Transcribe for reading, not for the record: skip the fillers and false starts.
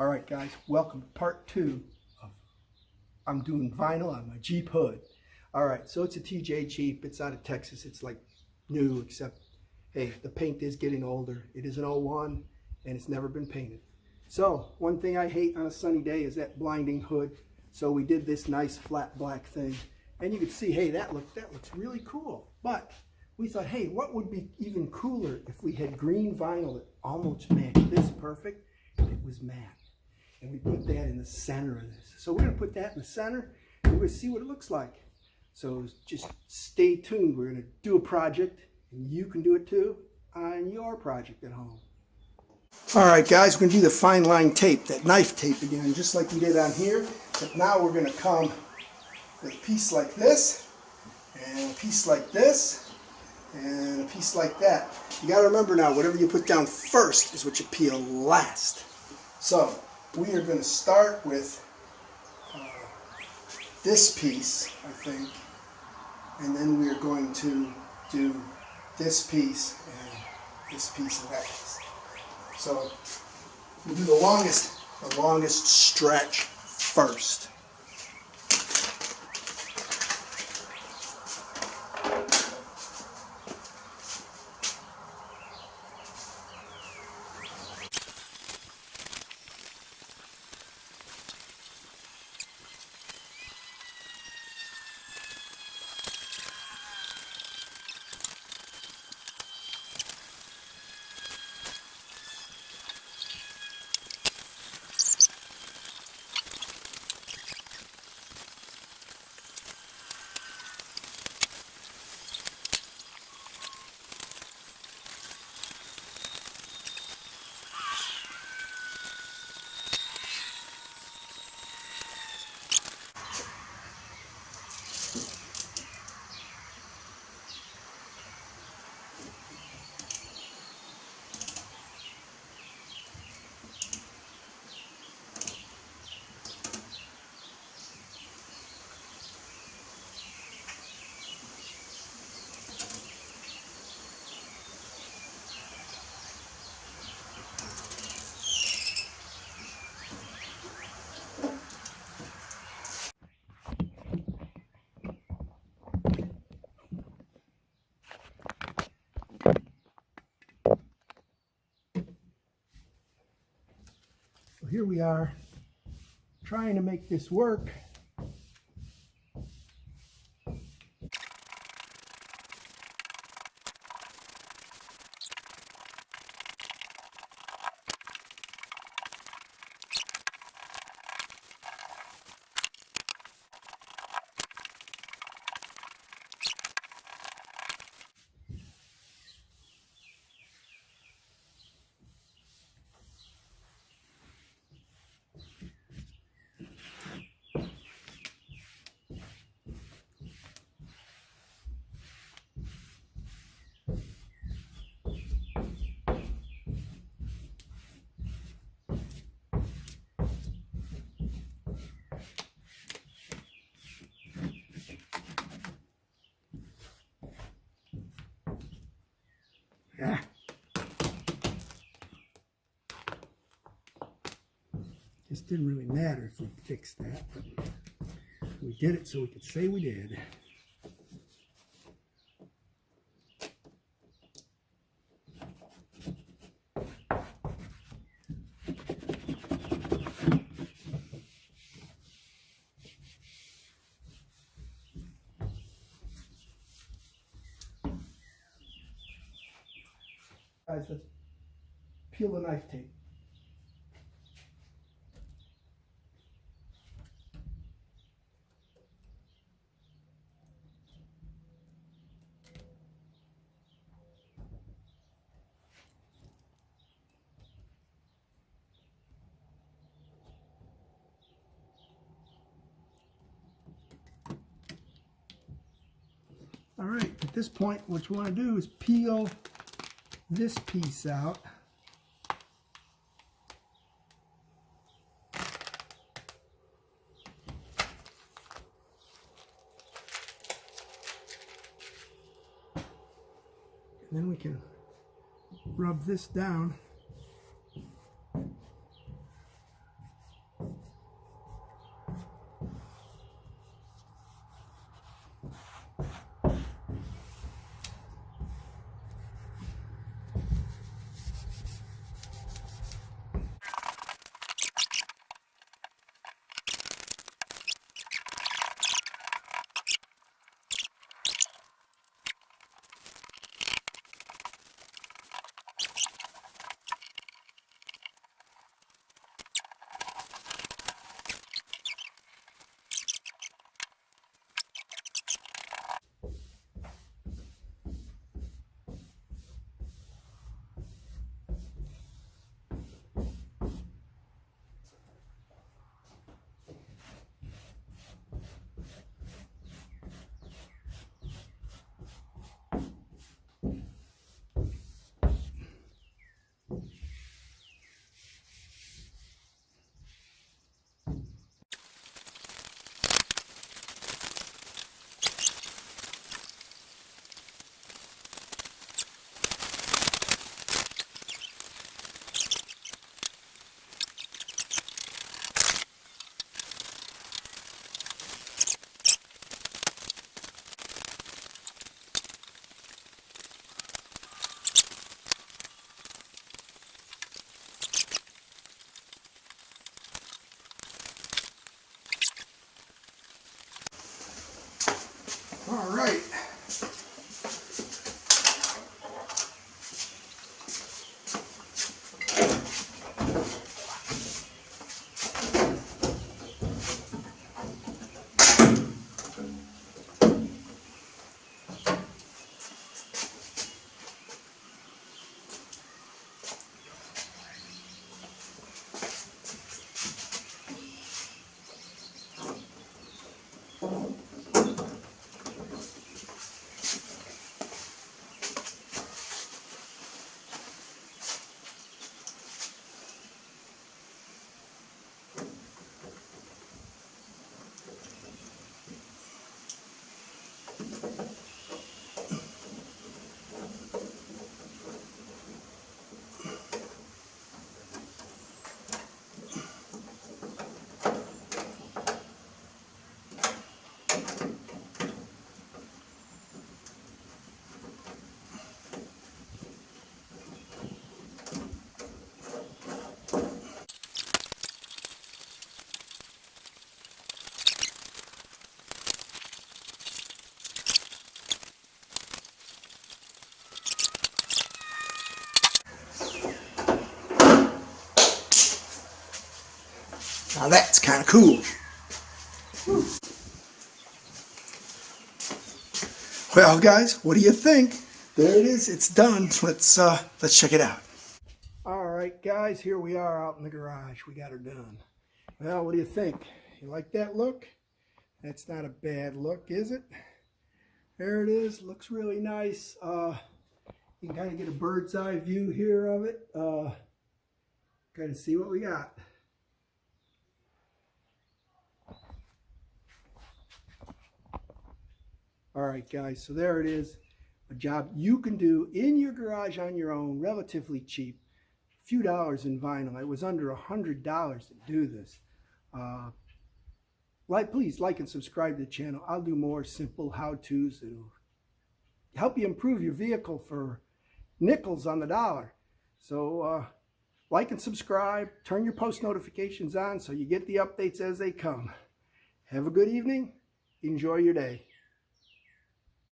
All right, guys, welcome to part 2 of I'm doing vinyl on my Jeep hood. All right, so it's a TJ Jeep. It's out of Texas. It's like new, except, hey, the paint is getting older. It is an '01, and it's never been painted. So one thing I hate on a sunny day is that blinding hood. So we did this nice flat black thing, and you can see, hey, that looks really cool. But we thought, hey, what would be even cooler if we had green vinyl that almost matched this perfect, and it was matte. And we put that in the center of this. So we're going to put that in the center, and we're going to see what it looks like. So just stay tuned. We're going to do a project, and you can do it too on your project at home. All right, guys, we're going to do the fine line tape, that knife tape again, just like we did on here. But now we're going to come with a piece like this, and a piece like this, and a piece like that. You got to remember now, whatever you put down first is what you peel last. So we are going to start with this piece, I think, and then we are going to do this piece and this piece and that piece. So we'll do the longest stretch first. So here we are, trying to make this work. Yeah. It didn't really matter if we fixed that, but we did it so we could say we did. Guys, let's peel the knife tape. All right, at this point, what you want to do is peel this piece out. And then we can rub this down Now that's kind of cool. Well, guys, what do you think? There it is. It's done. Let's check it out. All right, guys, here we are out in the garage. We got her done. Well, what do you think? You like that look? That's not a bad look, is it? There it is. Looks really nice. You can kind of get a bird's eye view here of it. Kind of see what we got. All right, guys, so there it is. A job you can do in your garage on your own, relatively cheap. A few dollars in vinyl. It was under $100 to do this. Please like and subscribe to the channel. I'll do more simple how-tos that'll help you improve your vehicle for nickels on the dollar. So like and subscribe. Turn your post notifications on so you get the updates as they come. Have a good evening. Enjoy your day.